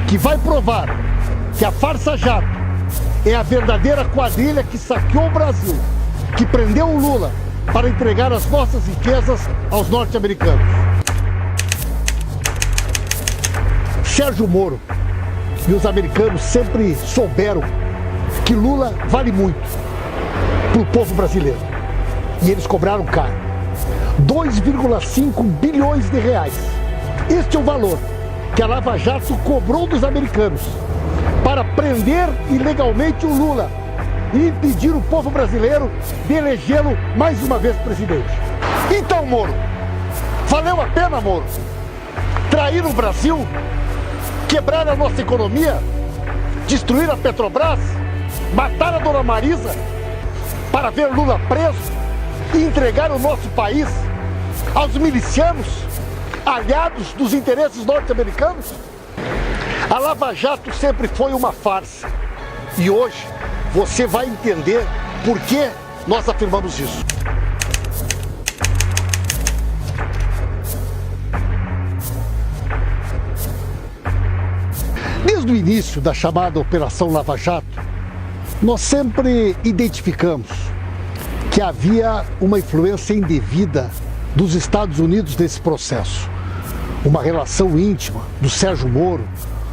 que vai provar que a farsa jato é a verdadeira quadrilha que saqueou o Brasil, que prendeu o Lula para entregar as nossas riquezas aos norte-americanos. Sérgio Moro e os americanos sempre souberam que Lula vale muito para o povo brasileiro. E eles cobraram caro. 2,5 bilhões de reais. Este é o valor que a Lava Jato cobrou dos americanos para prender ilegalmente o Lula e impedir o povo brasileiro de elegê-lo mais uma vez presidente. Então, Moro, valeu a pena, Moro, trair o Brasil, quebrar a nossa economia, destruir a Petrobras, matar a dona Marisa para ver Lula preso e entregar o nosso país aos milicianos aliados dos interesses norte-americanos? A Lava Jato sempre foi uma farsa e hoje você vai entender por que nós afirmamos isso. Desde o início da chamada Operação Lava Jato, nós sempre identificamos que havia uma influência indevida dos Estados Unidos nesse processo. Uma relação íntima do Sérgio Moro,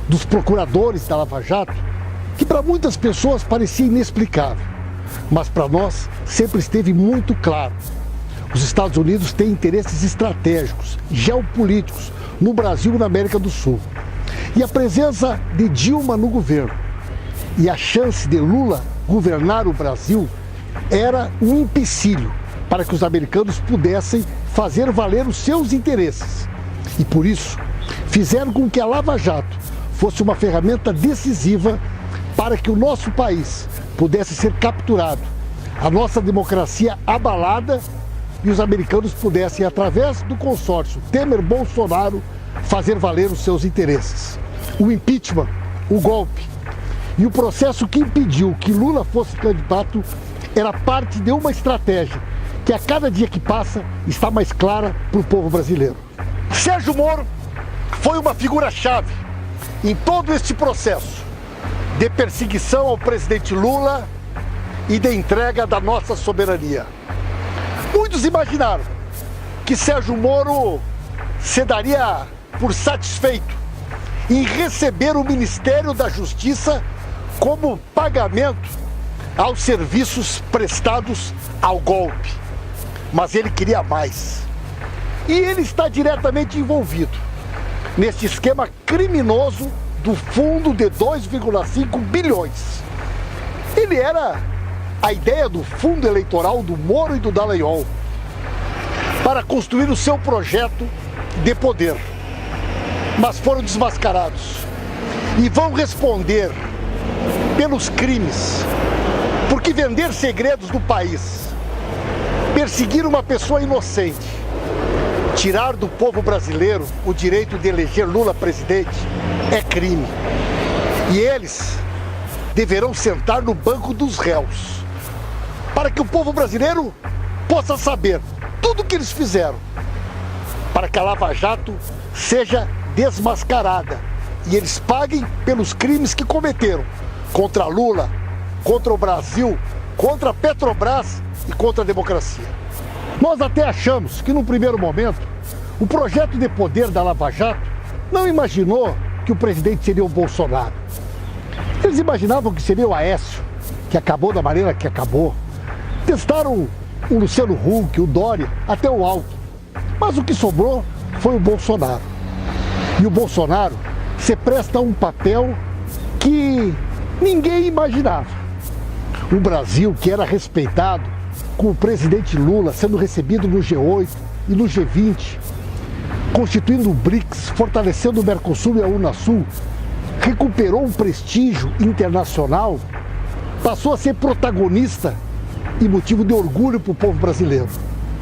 dos procuradores da Lava Jato, que para muitas pessoas parecia inexplicável, mas para nós sempre esteve muito claro. Os Estados Unidos têm interesses estratégicos, geopolíticos, no Brasil e na América do Sul. E a presença de Dilma no governo e a chance de Lula governar o Brasil era um empecilho para que os americanos pudessem fazer valer os seus interesses. E por isso, fizeram com que a Lava Jato fosse uma ferramenta decisiva para que o nosso país pudesse ser capturado, a nossa democracia abalada e os americanos pudessem, através do consórcio Temer-Bolsonaro, fazer valer os seus interesses. O impeachment, o golpe e o processo que impediu que Lula fosse candidato era parte de uma estratégia que a cada dia que passa está mais clara para o povo brasileiro. Sérgio Moro foi uma figura-chave em todo este processo de perseguição ao presidente Lula e de entrega da nossa soberania. Muitos imaginaram que Sérgio Moro se daria por satisfeito em receber o Ministério da Justiça como pagamento aos serviços prestados ao golpe. Mas ele queria mais. E ele está diretamente envolvido neste esquema criminoso do fundo de 2,5 bilhões. Ele era a ideia do fundo eleitoral do Moro e do Dallagnol para construir o seu projeto de poder. Mas foram desmascarados e vão responder pelos crimes, porque vender segredos do país, perseguir uma pessoa inocente, tirar do povo brasileiro o direito de eleger Lula presidente é crime. E eles deverão sentar no banco dos réus, para que o povo brasileiro possa saber tudo o que eles fizeram, para que a Lava Jato seja desmascarada e eles paguem pelos crimes que cometeram contra Lula, contra o Brasil, contra a Petrobras e contra a democracia. Nós até achamos que, num primeiro momento, o projeto de poder da Lava Jato não imaginou que o presidente seria o Bolsonaro. Eles imaginavam que seria o Aécio, que acabou da maneira que acabou. Testaram o Luciano Huck, o Dória, até o Alckmin. Mas o que sobrou foi o Bolsonaro. E o Bolsonaro se presta a um papel que ninguém imaginava. O Brasil, que era respeitado, com o presidente Lula sendo recebido no G8 e no G20, constituindo o BRICS, fortalecendo o Mercosul e a Unasul, recuperou um prestígio internacional, passou a ser protagonista e motivo de orgulho para o povo brasileiro.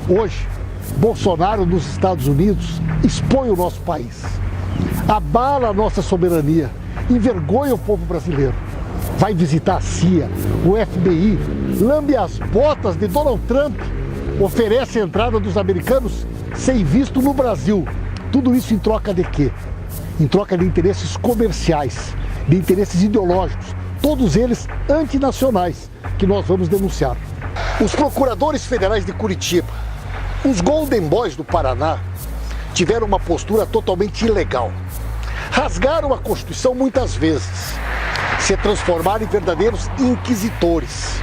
Hoje, Bolsonaro nos Estados Unidos expõe o nosso país, abala a nossa soberania, envergonha o povo brasileiro. Vai visitar a CIA, o FBI, lambe as botas de Donald Trump, oferece a entrada dos americanos sem visto no Brasil. Tudo isso em troca de quê? em troca de interesses comerciais, de interesses ideológicos, todos eles antinacionais, que nós vamos denunciar. Os procuradores federais de Curitiba, os Golden Boys do Paraná, tiveram uma postura totalmente ilegal. Rasgaram a Constituição muitas vezes, se transformaram em verdadeiros inquisitores.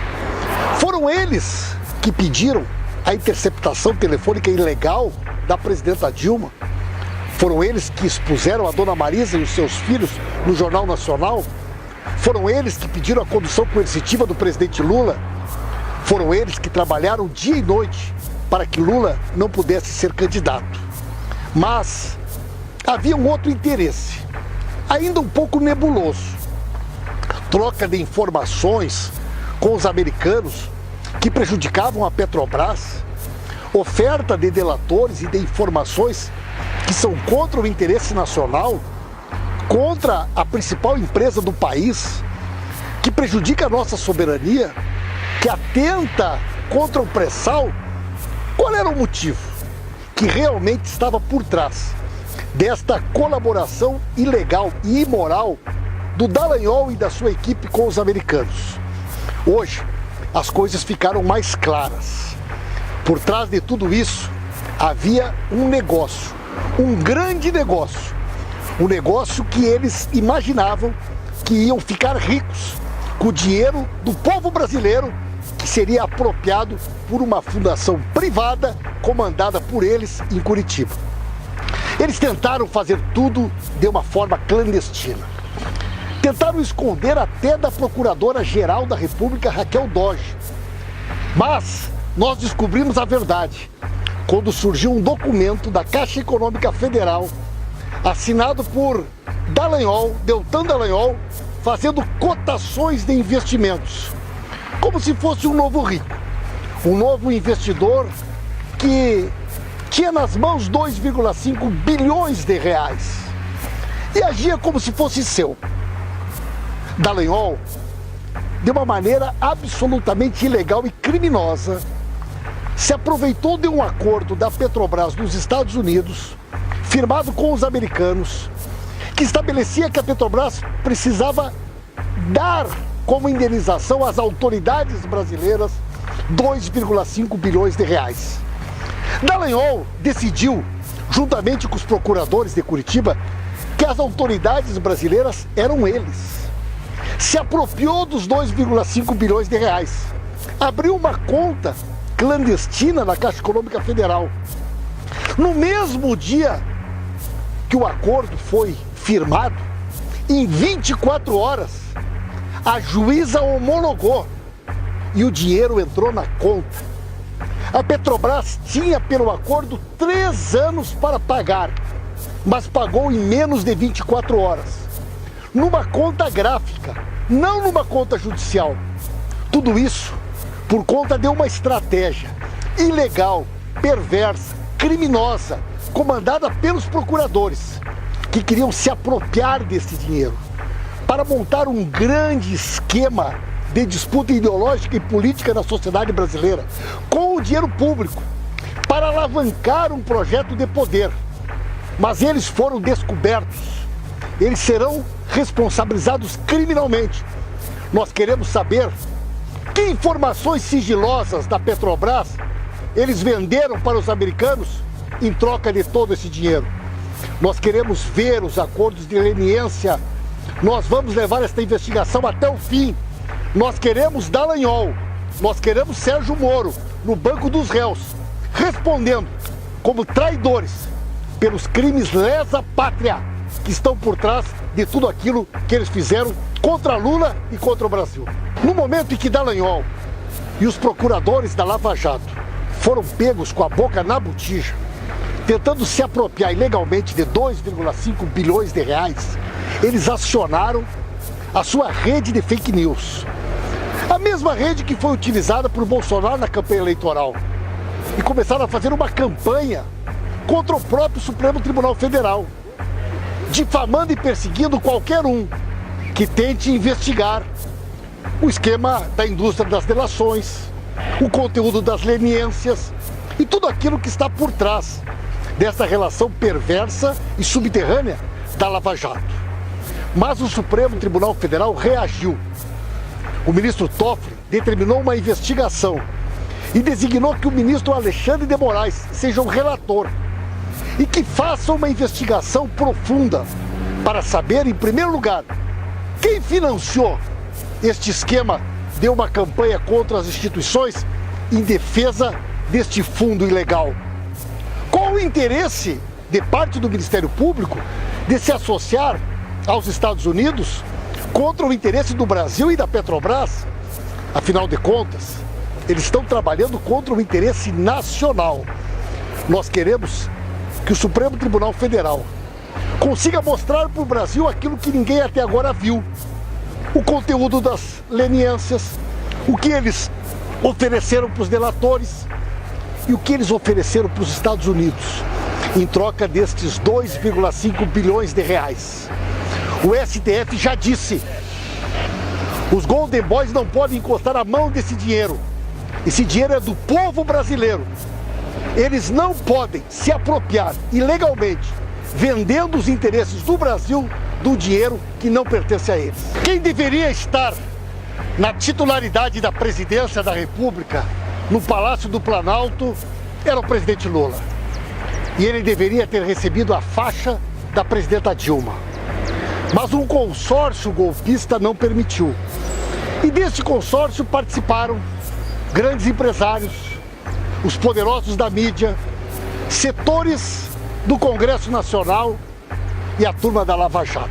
Foram eles que pediram a interceptação telefônica ilegal da presidenta Dilma. Foram eles que expuseram a dona Marisa e os seus filhos no Jornal Nacional. Foram eles que pediram a condução coercitiva do presidente Lula. Foram eles que trabalharam dia e noite para que Lula não pudesse ser candidato. Mas havia um outro interesse, ainda um pouco nebuloso. Troca de informações com os americanos que prejudicavam a Petrobras, oferta de delatores e de informações que são contra o interesse nacional, contra a principal empresa do país, que prejudica a nossa soberania, que atenta contra o pré-sal. Qual era o motivo que realmente estava por trás desta colaboração ilegal e imoral do Dallagnol e da sua equipe com os americanos? Hoje, as coisas ficaram mais claras. Por trás de tudo isso, havia um negócio, um grande negócio. Um negócio que eles imaginavam que iam ficar ricos com o dinheiro do povo brasileiro, que seria apropriado por uma fundação privada comandada por eles em Curitiba. Eles tentaram fazer tudo de uma forma clandestina. Tentaram esconder até da Procuradora-Geral da República, Raquel Dodge. Mas nós descobrimos a verdade quando surgiu um documento da Caixa Econômica Federal, assinado por Dallagnol, Deltan Dallagnol, fazendo cotações de investimentos, como se fosse um novo rico, um novo investidor que tinha nas mãos 2,5 bilhões de reais e agia como se fosse seu. Dallagnol, de uma maneira absolutamente ilegal e criminosa, se aproveitou de um acordo da Petrobras nos Estados Unidos, firmado com os americanos, que estabelecia que a Petrobras precisava dar como indenização às autoridades brasileiras 2,5 bilhões de reais. Dallagnol decidiu, juntamente com os procuradores de Curitiba, que as autoridades brasileiras eram eles. Se apropriou dos 2,5 bilhões de reais, abriu uma conta clandestina na Caixa Econômica Federal. No mesmo dia que o acordo foi firmado, em 24 horas, a juíza homologou e o dinheiro entrou na conta. A Petrobras tinha, pelo acordo, 3 anos para pagar, mas pagou em menos de 24 horas, numa conta gráfica, não numa conta judicial. Tudo isso por conta de uma estratégia ilegal, perversa, criminosa, comandada pelos procuradores, que queriam se apropriar desse dinheiro para montar um grande esquema de disputa ideológica e política na sociedade brasileira com o dinheiro público, para alavancar um projeto de poder. Mas eles foram descobertos, eles serão responsabilizados criminalmente. Nós queremos saber que informações sigilosas da Petrobras eles venderam para os americanos em troca de todo esse dinheiro. Nós queremos ver os acordos de leniência. Nós vamos levar esta investigação até o fim. Nós queremos Dallagnol, nós queremos Sérgio Moro no banco dos réus, respondendo como traidores pelos crimes lesa pátria que estão por trás de tudo aquilo que eles fizeram contra Lula e contra o Brasil. No momento em que Dallagnol e os procuradores da Lava Jato foram pegos com a boca na botija, tentando se apropriar ilegalmente de 2,5 bilhões de reais, eles acionaram a sua rede de fake news. A mesma rede que foi utilizada por Bolsonaro na campanha eleitoral. E começaram a fazer uma campanha contra o próprio Supremo Tribunal Federal, difamando e perseguindo qualquer um que tente investigar o esquema da indústria das delações, o conteúdo das leniências e tudo aquilo que está por trás dessa relação perversa e subterrânea da Lava Jato. Mas o Supremo Tribunal Federal reagiu. O ministro Toffoli determinou uma investigação e designou que o ministro Alexandre de Moraes seja o relator e que faça uma investigação profunda para saber, em primeiro lugar, quem financiou este esquema de uma campanha contra as instituições em defesa deste fundo ilegal. Qual o interesse de parte do Ministério Público de se associar aos Estados Unidos contra o interesse do Brasil e da Petrobras? Afinal de contas, eles estão trabalhando contra o interesse nacional. Nós queremos que o Supremo Tribunal Federal consiga mostrar para o Brasil aquilo que ninguém até agora viu. O conteúdo das leniências, o que eles ofereceram para os delatores e o que eles ofereceram para os Estados Unidos em troca destes 2,5 bilhões de reais. O STF já disse: os Golden Boys não podem encostar a mão desse dinheiro. Esse dinheiro é do povo brasileiro. Eles não podem se apropriar ilegalmente, vendendo os interesses do Brasil, do dinheiro que não pertence a eles. Quem deveria estar na titularidade da presidência da República, no Palácio do Planalto, era o presidente Lula. E ele deveria ter recebido a faixa da presidenta Dilma. Mas um consórcio golpista não permitiu. E desse consórcio participaram grandes empresários, os poderosos da mídia, setores do Congresso Nacional e a turma da Lava Jato.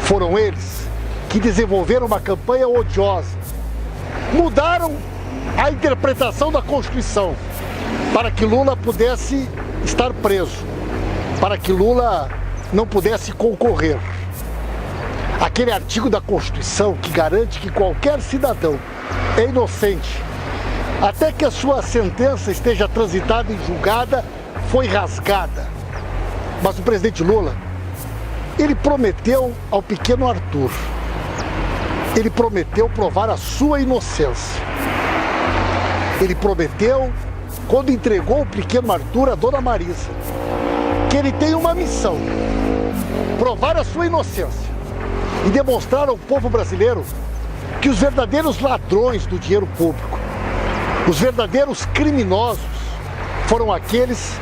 Foram eles que desenvolveram uma campanha odiosa, mudaram a interpretação da Constituição para que Lula pudesse estar preso, para que Lula não pudesse concorrer. Aquele artigo da Constituição que garante que qualquer cidadão é inocente até que a sua sentença esteja transitada e julgada, foi rasgada. Mas o presidente Lula, ele prometeu ao pequeno Arthur, ele prometeu provar a sua inocência. Ele prometeu, quando entregou o pequeno Arthur à dona Marisa, que ele tem uma missão: provar a sua inocência e demonstrar ao povo brasileiro que os verdadeiros ladrões do dinheiro público, os verdadeiros criminosos, foram aqueles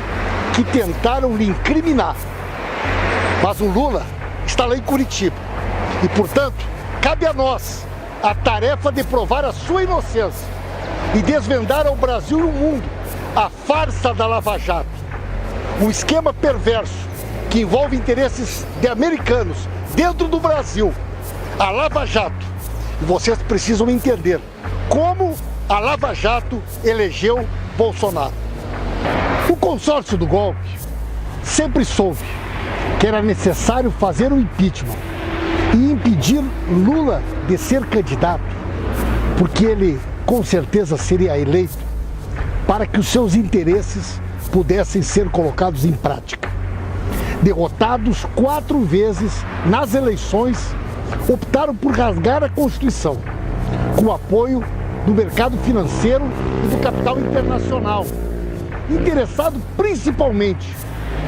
que tentaram lhe incriminar. Mas o Lula está lá em Curitiba e, portanto, cabe a nós a tarefa de provar a sua inocência e desvendar ao Brasil e ao mundo a farsa da Lava Jato, um esquema perverso que envolve interesses de americanos dentro do Brasil. A Lava Jato, e vocês precisam entender como a Lava Jato elegeu Bolsonaro. O consórcio do golpe sempre soube que era necessário fazer um impeachment e impedir Lula de ser candidato, porque ele com certeza seria eleito, para que os seus interesses pudessem ser colocados em prática. Derrotados 4 vezes nas eleições, optaram por rasgar a Constituição, com o apoio do mercado financeiro e do capital internacional, interessado principalmente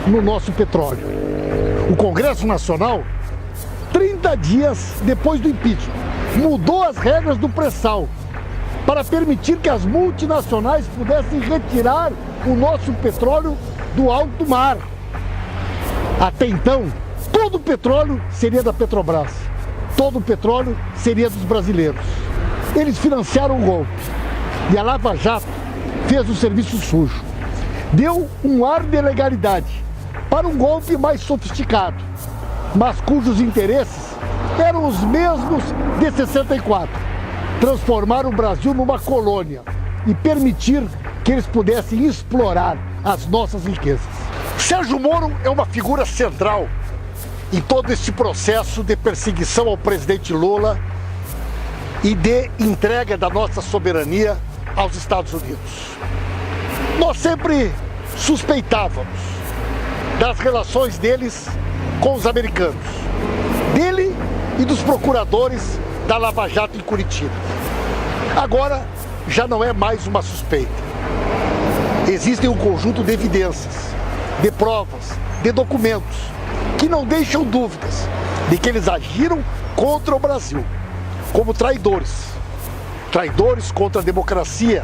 no nosso petróleo. O Congresso Nacional, 30 dias depois do impeachment, mudou as regras do pré-sal para permitir que as multinacionais pudessem retirar o nosso petróleo do alto mar. Até então, todo o petróleo seria da Petrobras, todo o petróleo seria dos brasileiros. Eles financiaram o golpe e a Lava Jato fez o serviço sujo. Deu um ar de legalidade para um golpe mais sofisticado, mas cujos interesses eram os mesmos de 64. Transformar o Brasil numa colônia e permitir que eles pudessem explorar as nossas riquezas. Sérgio Moro é uma figura central em todo este processo de perseguição ao presidente Lula e de entrega da nossa soberania aos Estados Unidos. Nós sempre suspeitávamos das relações deles com os americanos, dele e dos procuradores da Lava Jato em Curitiba. Agora já não é mais uma suspeita. Existem um conjunto de evidências, de provas, de documentos que não deixam dúvidas de que eles agiram contra o Brasil, como traidores. Traidores contra a democracia,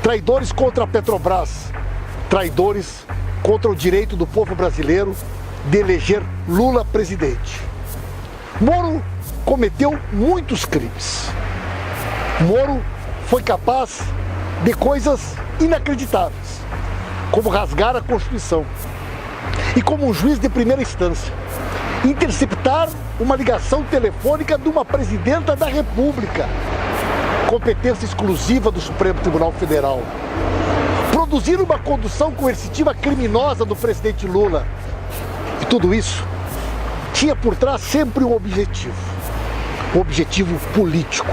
traidores contra a Petrobras, traidores contra o direito do povo brasileiro de eleger Lula presidente. Moro cometeu muitos crimes. Moro foi capaz de coisas inacreditáveis, como rasgar a Constituição e, como um juiz de primeira instância, interceptar uma ligação telefônica de uma presidenta da República, competência exclusiva do Supremo Tribunal Federal, produzir uma condução coercitiva criminosa do presidente Lula. E tudo isso tinha por trás sempre um objetivo político,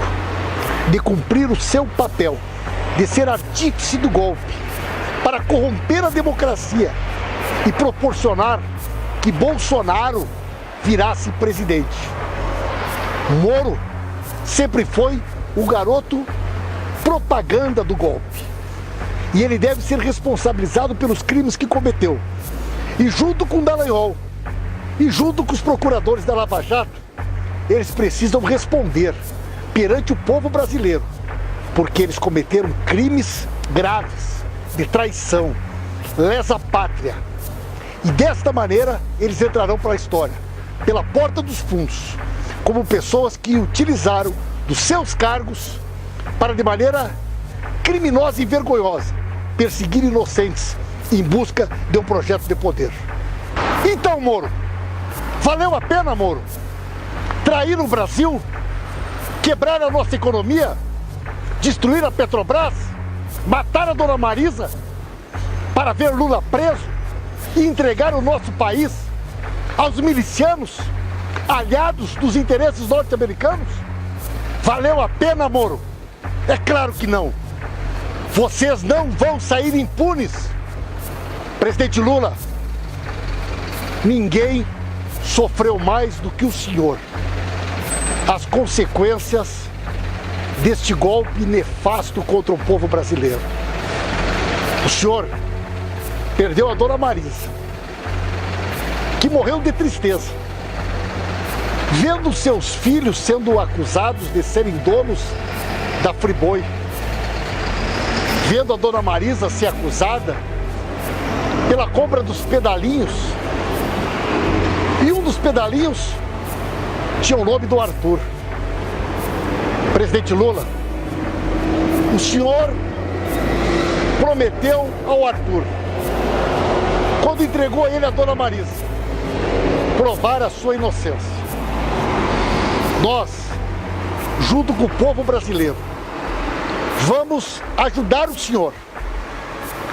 de cumprir o seu papel, de ser artífice do golpe, para corromper a democracia e proporcionar que Bolsonaro virasse presidente. Moro sempre foi o garoto propaganda do golpe. E ele deve ser responsabilizado pelos crimes que cometeu. E junto com Dallagnol, e junto com os procuradores da Lava Jato, eles precisam responder perante o povo brasileiro, porque eles cometeram crimes graves de traição, lesa pátria. E desta maneira eles entrarão para a história, pela porta dos fundos, como pessoas que utilizaram dos seus cargos para, de maneira criminosa e vergonhosa, perseguir inocentes em busca de um projeto de poder. Então, Moro, valeu a pena, Moro, trair o Brasil, quebrar a nossa economia, destruir a Petrobras, matar a dona Marisa para ver Lula preso e entregar o nosso país aos milicianos, aliados dos interesses norte-americanos? Valeu a pena, Moro? É claro que não. Vocês não vão sair impunes. Presidente Lula, ninguém sofreu mais do que o senhor as consequências deste golpe nefasto contra o povo brasileiro. O senhor perdeu a dona Marisa, que morreu de tristeza, vendo seus filhos sendo acusados de serem donos da Friboi, vendo a dona Marisa ser acusada pela compra dos pedalinhos, e um dos pedalinhos tinha o nome do Arthur. Presidente Lula, o senhor prometeu ao Arthur, quando entregou a ele a dona Marisa, provar a sua inocência. Nós, junto com o povo brasileiro, vamos ajudar o senhor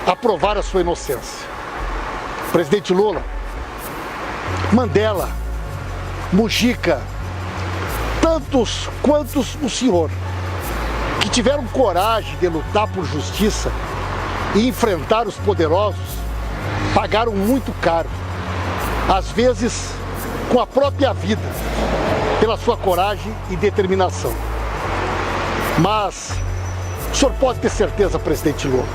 a provar a sua inocência. Presidente Lula, Mandela, Mujica, tantos quantos o senhor, que tiveram coragem de lutar por justiça e enfrentar os poderosos, pagaram muito caro, às vezes com a própria vida, pela sua coragem e determinação. Mas o senhor pode ter certeza, presidente Lula,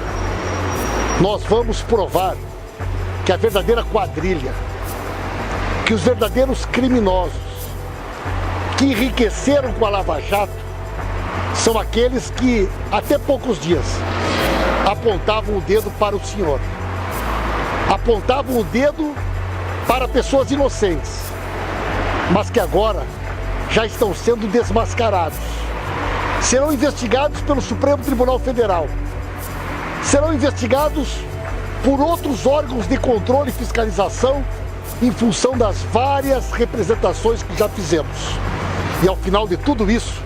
nós vamos provar que a verdadeira quadrilha, que os verdadeiros criminosos que enriqueceram com a Lava Jato são aqueles que, até poucos dias, apontavam o dedo para o senhor, apontavam o dedo para pessoas inocentes, mas que agora já estão sendo desmascarados. Serão investigados pelo Supremo Tribunal Federal, serão investigados por outros órgãos de controle e fiscalização em função das várias representações que já fizemos. E ao final de tudo isso,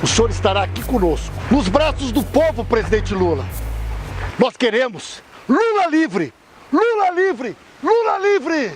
o senhor estará aqui conosco, nos braços do povo, presidente Lula. Nós queremos Lula livre! Lula livre! Lula livre!